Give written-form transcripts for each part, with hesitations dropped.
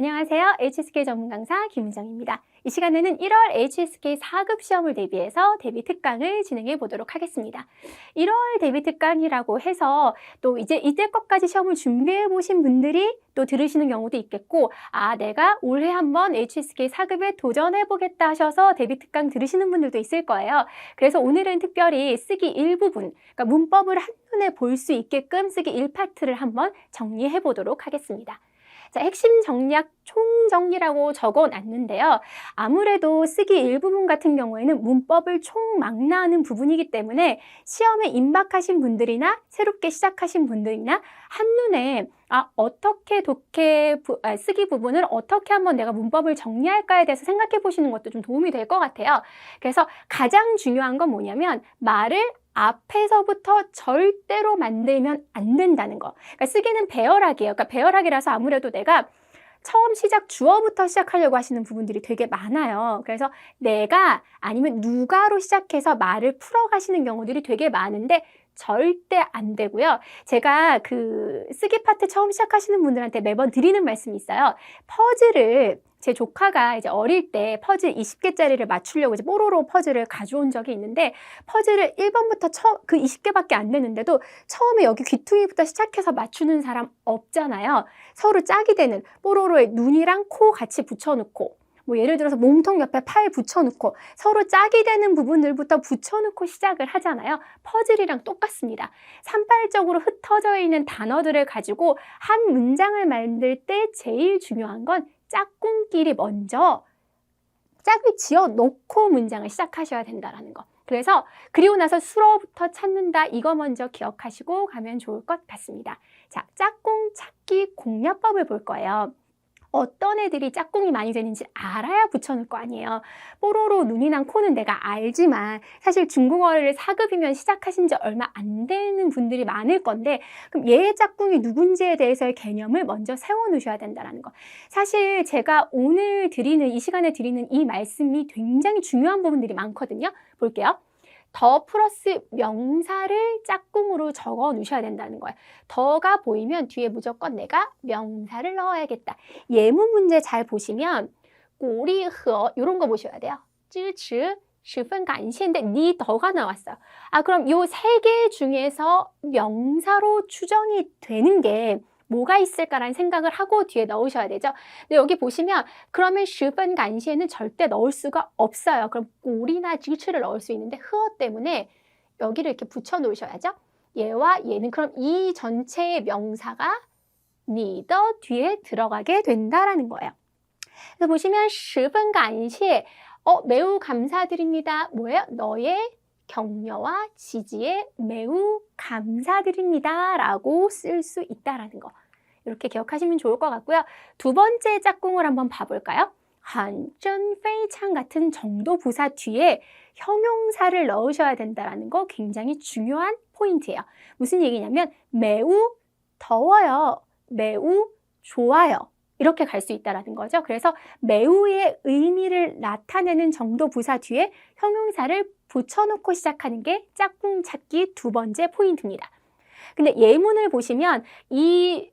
안녕하세요. HSK 전문 강사 김은정입니다. 이 시간에는 1월 HSK 4급 시험을 대비해서 대비 특강을 진행해 보도록 하겠습니다. 1월 대비 특강이라고 해서 또 이제 이때껏까지 시험을 준비해 보신 분들이 또 들으시는 경우도 있겠고, 내가 올해 한번 HSK 4급에 도전해 보겠다 하셔서 대비 특강 들으시는 분들도 있을 거예요. 그래서 오늘은 특별히 쓰기 일부분, 그러니까 문법을 한눈에 볼 수 있게끔 쓰기 1파트를 한번 정리해 보도록 하겠습니다. 자, 핵심 정리학 총정리라고 적어놨는데요. 아무래도 쓰기 일부분 같은 경우에는 문법을 총망라하는 부분이기 때문에 시험에 임박하신 분들이나 새롭게 시작하신 분들이나 한눈에 어떻게 쓰기 부분을 어떻게 한번 내가 문법을 정리할까에 대해서 생각해 보시는 것도 좀 도움이 될 것 같아요. 그래서 가장 중요한 건 뭐냐면 말을 앞에서부터 절대로 만들면 안 된다는 거. 그러니까 쓰기는 배열학이에요. 그러니까 배열학이라서 아무래도 내가 처음 시작 주어부터 시작하려고 하시는 부분들이 되게 많아요. 그래서 내가 아니면 누가로 시작해서 말을 풀어가시는 경우들이 되게 많은데 절대 안 되고요. 제가 그 쓰기 파트 처음 시작하시는 분들한테 매번 드리는 말씀이 있어요. 퍼즐을 제 조카가 이제 어릴 때 퍼즐 20개짜리를 맞추려고 이제 뽀로로 퍼즐을 가져온 적이 있는데 퍼즐을 1번부터 그 20개밖에 안 되는데도 처음에 여기 귀퉁이부터 시작해서 맞추는 사람 없잖아요. 서로 짝이 되는 뽀로로의 눈이랑 코 같이 붙여놓고 뭐 예를 들어서 몸통 옆에 팔 붙여놓고 서로 짝이 되는 부분들부터 붙여놓고 시작을 하잖아요. 퍼즐이랑 똑같습니다. 산발적으로 흩어져 있는 단어들을 가지고 한 문장을 만들 때 제일 중요한 건 짝꿍끼리 먼저 짝을 지어 놓고 문장을 시작하셔야 된다는 거. 그래서 그리고 나서 수로부터 찾는다, 이거 먼저 기억하시고 가면 좋을 것 같습니다. 자, 짝꿍 찾기 공략법을 볼 거예요. 어떤 애들이 짝꿍이 많이 되는지 알아야 붙여놓을 거 아니에요. 뽀로로, 눈이랑 코는 내가 알지만 사실 중국어를 4급이면 시작하신 지 얼마 안 되는 분들이 많을 건데 그럼 얘의 짝꿍이 누군지에 대해서의 개념을 먼저 세워놓으셔야 된다는 거. 사실 제가 오늘 이 시간에 드리는 이 말씀이 굉장히 중요한 부분들이 많거든요. 볼게요. 더 플러스 명사를 짝꿍으로 적어 놓으셔야 된다는 거예요. 더가 보이면 뒤에 무조건 내가 명사를 넣어야겠다. 예문 문제 잘 보시면 꼬리허 이런 거 보셔야 돼요. 支持十分感谢인데 니 더가 나왔어요. 그럼 요 세 개 중에서 명사로 추정이 되는 게 뭐가 있을까라는 생각을 하고 뒤에 넣으셔야 되죠. 근데 여기 보시면 그러면 十分感谢는 절대 넣을 수가 없어요. 그럼 꼬리나 지츠를 넣을 수 있는데 흐어 때문에 여기를 이렇게 붙여 놓으셔야죠. 얘와 얘는 그럼 이 전체의 명사가 니더 뒤에 들어가게 된다라는 거예요. 그래서 보시면 十分感谢 매우 감사드립니다. 뭐예요? 너의 격려와 지지에 매우 감사드립니다 라고 쓸 수 있다라는 거. 이렇게 기억하시면 좋을 것 같고요. 두 번째 짝꿍을 한번 봐볼까요? 很真非常 같은 정도 부사 뒤에 형용사를 넣으셔야 된다는 거 굉장히 중요한 포인트예요. 무슨 얘기냐면 매우 더워요. 매우 좋아요. 이렇게 갈 수 있다는 거죠. 그래서 매우의 의미를 나타내는 정도 부사 뒤에 형용사를 붙여놓고 시작하는 게 짝꿍 찾기 두 번째 포인트입니다. 근데 예문을 보시면 이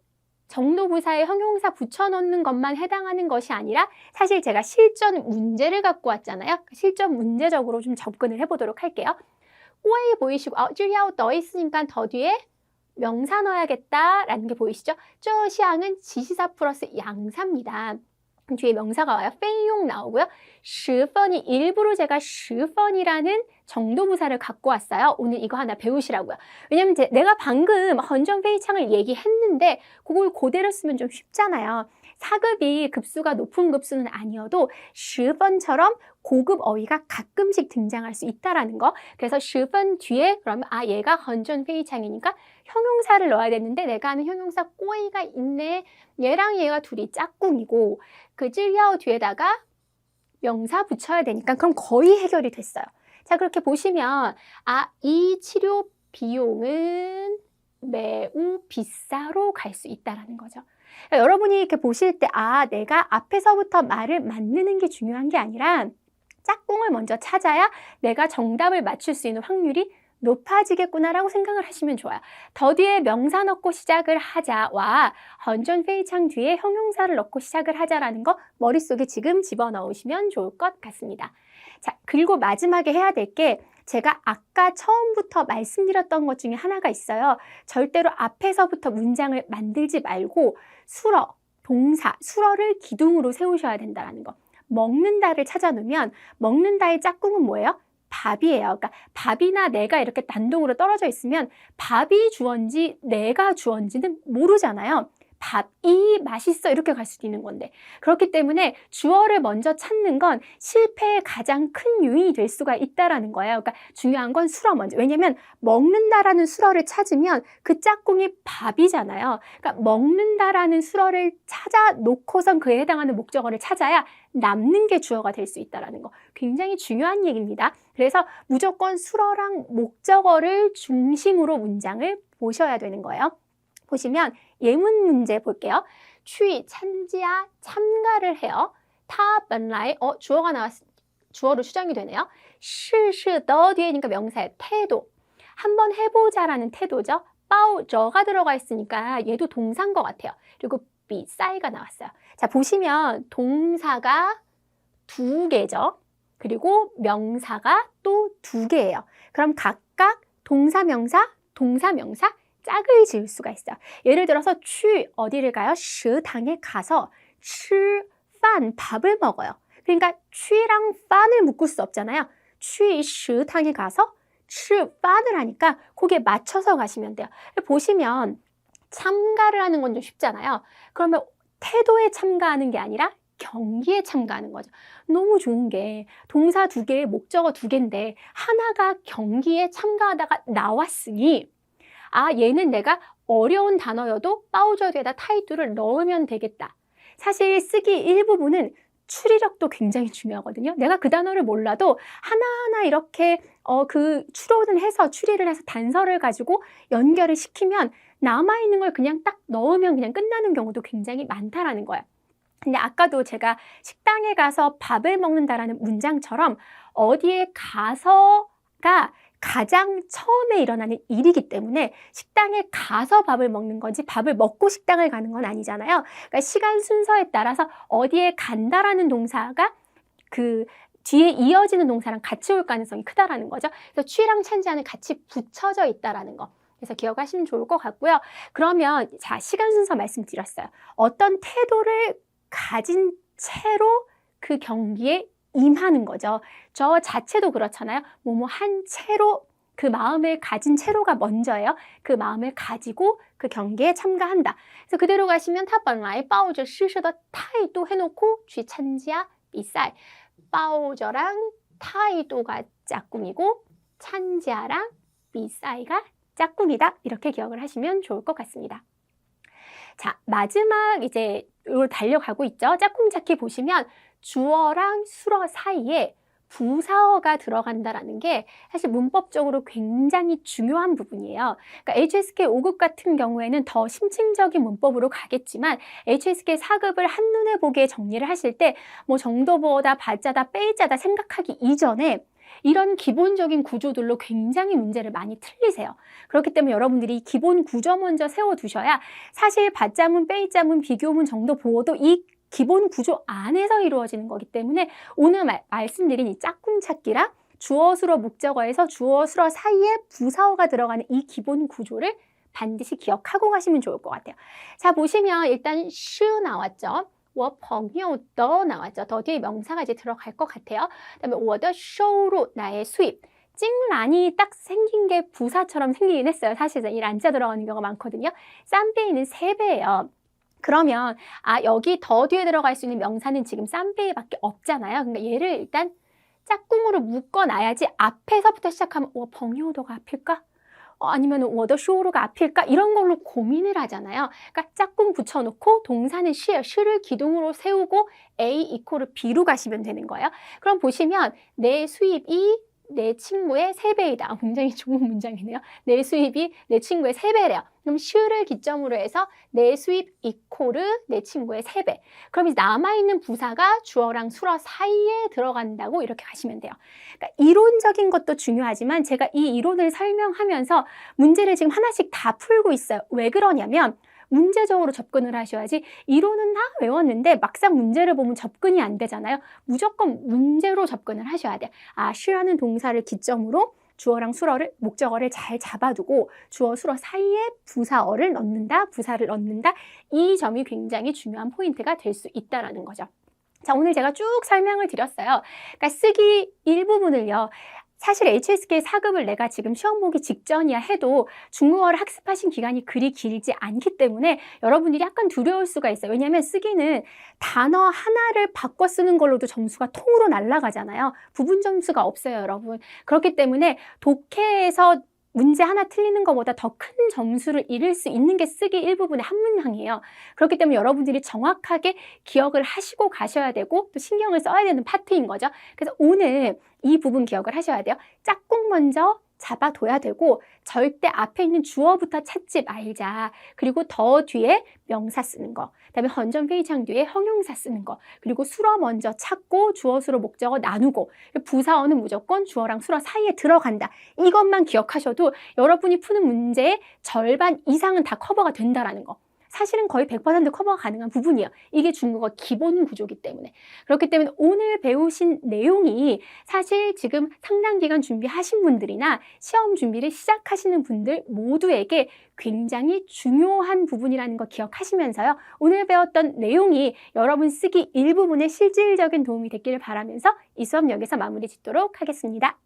정도 부사에 형용사 붙여놓는 것만 해당하는 것이 아니라 사실 제가 실전 문제를 갖고 왔잖아요. 실전 문제적으로 좀 접근을 해보도록 할게요. 꼬이 보이시고 쯔야오 더 있으니까 더 뒤에 명사 넣어야겠다라는 게 보이시죠? 这项은 지시사 플러스 양사입니다. 뒤에 명사가 와요. 페이용 나오고요. 十分이 일부러 제가 十分이라는 정도부사를 갖고 왔어요. 오늘 이거 하나 배우시라고요. 왜냐면 내가 방금 헌정페이창을 얘기했는데 그걸 그대로 쓰면 좀 쉽잖아요. 4급이 급수가 높은 급수는 아니어도 十分처럼 고급 어휘가 가끔씩 등장할 수 있다라는 거. 그래서 十分뒤에 그러면 얘가 헌정페이창이니까 형용사를 넣어야 되는데 내가 하는 형용사 꼬이가 있네. 얘랑 얘가 둘이 짝꿍이고 그 쯔야오 뒤에다가 명사 붙여야 되니까 그럼 거의 해결이 됐어요. 자, 그렇게 보시면 이 치료 비용은 매우 비싸로 갈 수 있다라는 거죠. 그러니까 여러분이 이렇게 보실 때 내가 앞에서부터 말을 만드는 게 중요한 게 아니라 짝꿍을 먼저 찾아야 내가 정답을 맞출 수 있는 확률이 높아지겠구나라고 생각을 하시면 좋아요. 더 뒤에 명사 넣고 시작을 하자와 很전非常 뒤에 형용사를 넣고 시작을 하자라는 거 머릿속에 지금 집어넣으시면 좋을 것 같습니다. 자, 그리고 마지막에 해야 될 게 제가 아까 처음부터 말씀드렸던 것 중에 하나가 있어요. 절대로 앞에서부터 문장을 만들지 말고 수러, 동사, 수러를 기둥으로 세우셔야 된다는 거. 먹는다를 찾아놓으면 먹는다의 짝꿍은 뭐예요? 밥이에요. 그러니까 밥이나 내가 이렇게 단독으로 떨어져 있으면 밥이 주어인지 내가 주어인지는 모르잖아요. 밥이 맛있어 이렇게 갈 수도 있는 건데 그렇기 때문에 주어를 먼저 찾는 건 실패의 가장 큰 요인이 될 수가 있다는 거예요. 그러니까 중요한 건 수러 먼저. 왜냐하면 먹는다라는 수러를 찾으면 그 짝꿍이 밥이잖아요. 그러니까 먹는다라는 수러를 찾아 놓고선 그에 해당하는 목적어를 찾아야 남는 게 주어가 될 수 있다는 거. 굉장히 중요한 얘기입니다. 그래서 무조건 수러랑 목적어를 중심으로 문장을 보셔야 되는 거예요. 보시면 예문 문제 볼게요. 취, 찬지야, 참가를 해요. 타, 本来, 주어가 주어로 추정이 되네요. 是,더 뒤에니까 명사의 태도. 한번 해보자라는 태도죠. 包, 저가 들어가 있으니까 얘도 동사인 것 같아요. 그리고 比赛가 나왔어요. 자, 보시면 동사가 2개죠. 그리고 명사가 또 2개예요. 그럼 각각 동사, 명사, 짝을 지을 수가 있어요. 예를 들어서 취 어디를 가요? 식당에 가서 吃饭 밥을 먹어요. 그러니까 취랑 판을 묶을 수 없잖아요. 취 식당에 가서 吃饭을 하니까 거기에 맞춰서 가시면 돼요. 보시면 참가를 하는 건 좀 쉽잖아요. 그러면 태도에 참가하는 게 아니라 경기에 참가하는 거죠. 너무 좋은 게 동사 2개, 목적어 2개인데 하나가 경기에 참가하다가 나왔으니 아, 얘는 내가 어려운 단어여도 빠우저에다 타이틀을 넣으면 되겠다. 사실 쓰기 일부분은 추리력도 굉장히 중요하거든요. 내가 그 단어를 몰라도 하나하나 이렇게 추리를 해서 단서를 가지고 연결을 시키면 남아있는 걸 그냥 딱 넣으면 그냥 끝나는 경우도 굉장히 많다라는 거예요. 근데 아까도 제가 식당에 가서 밥을 먹는다라는 문장처럼 어디에 가서가 가장 처음에 일어나는 일이기 때문에 식당에 가서 밥을 먹는 건지 밥을 먹고 식당을 가는 건 아니잖아요. 그러니까 시간 순서에 따라서 어디에 간다라는 동사가 그 뒤에 이어지는 동사랑 같이 올 가능성이 크다라는 거죠. 그래서 취랑 찬지하는 같이 붙여져 있다라는 거. 그래서 기억하시면 좋을 것 같고요. 그러면 자, 시간 순서 말씀드렸어요. 어떤 태도를 가진 채로 그 경기에 임하는 거죠. 저 자체도 그렇잖아요. 뭐뭐 한 채로 그 마음을 가진 채로가 먼저예요. 그 마음을 가지고 그 경기에 참가한다. 그래서 그대로 가시면 他本来抱着试试的态度 해놓고 去参加比赛. 빠오저랑 타이도가 짝꿍이고 찬지아랑 비싸이가 짝꿍이다. 이렇게 기억을 하시면 좋을 것 같습니다. 자, 마지막 이제 이걸 달려가고 있죠. 짝꿍 찾기 보시면 주어랑 수어 사이에 부사어가 들어간다라는 게 사실 문법적으로 굉장히 중요한 부분이에요. 그러니까 HSK 5급 같은 경우에는 더 심층적인 문법으로 가겠지만 HSK 4급을 한눈에 보기에 정리를 하실 때 뭐 정도보다 받자다 빼자다 생각하기 이전에 이런 기본적인 구조들로 굉장히 문제를 많이 틀리세요. 그렇기 때문에 여러분들이 기본 구조 먼저 세워두셔야 사실 받자문, 빼자문, 비교문, 정도 보호도 이 기본 구조 안에서 이루어지는 거기 때문에 오늘 말씀드린 이 짝꿍 찾기랑 주어, 수어, 목적어에서 주어, 수어 사이에 부사어가 들어가는 이 기본 구조를 반드시 기억하고 가시면 좋을 것 같아요. 자, 보시면 일단 是 나왔죠. 我朋友的 나왔죠. 더 뒤에 명사가 이제 들어갈 것 같아요. 그다음에 我的收入 나의 수입. 찡란이 딱 생긴 게 부사처럼 생기긴 했어요. 사실은 이 란자 들어가는 경우가 많거든요. 쌈베이는 3배예요. 그러면 여기 더 뒤에 들어갈 수 있는 명사는 지금 쌈베이밖에 없잖아요. 그러니까 얘를 일단 짝꿍으로 묶어놔야지 앞에서부터 시작하면 我朋友的가 앞일까? 아니면 我的收入가 앞일까? 이런 걸로 고민을 하잖아요. 그러니까 짝꿍 붙여놓고 동사는 시를 기둥으로 세우고 A 이퀄을 B로 가시면 되는 거예요. 그럼 보시면 내 수입이 내 친구의 3배이다. 굉장히 좋은 문장이네요. 내 수입이 내 친구의 3배래요. 그럼 should를 기점으로 해서 내 수입 이코르 내 친구의 3배. 그럼 이제 남아있는 부사가 주어랑 수어 사이에 들어간다고 이렇게 가시면 돼요. 그러니까 이론적인 것도 중요하지만 제가 이 이론을 설명하면서 문제를 지금 하나씩 다 풀고 있어요. 왜 그러냐면 문제적으로 접근을 하셔야지 이론은 다 외웠는데 막상 문제를 보면 접근이 안 되잖아요. 무조건 문제로 접근을 하셔야 돼요. should라는 동사를 기점으로 주어랑 수어를 목적어를 잘 잡아두고 주어 수어 사이에 부사어를 넣는다, 부사를 넣는다. 이 점이 굉장히 중요한 포인트가 될 수 있다라는 거죠. 자, 오늘 제가 쭉 설명을 드렸어요. 그러니까 쓰기 일부분을요. 사실 HSK 4급을 내가 지금 시험 보기 직전이야 해도 중국어를 학습하신 기간이 그리 길지 않기 때문에 여러분들이 약간 두려울 수가 있어요. 왜냐하면 쓰기는 단어 하나를 바꿔 쓰는 걸로도 점수가 통으로 날아가잖아요. 부분 점수가 없어요, 여러분. 그렇기 때문에 독해에서 문제 하나 틀리는 것보다 더 큰 점수를 잃을 수 있는 게 쓰기 일부분의 한 문항이에요. 그렇기 때문에 여러분들이 정확하게 기억을 하시고 가셔야 되고 또 신경을 써야 되는 파트인 거죠. 그래서 오늘 이 부분 기억을 하셔야 돼요. 짝꿍 먼저 잡아둬야 되고 절대 앞에 있는 주어부터 찾지 말자. 그리고 더 뒤에 명사 쓰는 거, 그다음에 헌전 회의창 뒤에 형용사 쓰는 거, 그리고 수어 먼저 찾고 주어 수로 목적어 나누고 부사어는 무조건 주어랑 수어 사이에 들어간다. 이것만 기억하셔도 여러분이 푸는 문제의 절반 이상은 다 커버가 된다라는 거. 사실은 거의 100% 커버가 가능한 부분이에요. 이게 중국어 기본 구조이기 때문에. 그렇기 때문에 오늘 배우신 내용이 사실 지금 상당 기간 준비하신 분들이나 시험 준비를 시작하시는 분들 모두에게 굉장히 중요한 부분이라는 거 기억하시면서요. 오늘 배웠던 내용이 여러분 쓰기 일부분에 실질적인 도움이 됐기를 바라면서 이 수업 여기서 마무리 짓도록 하겠습니다.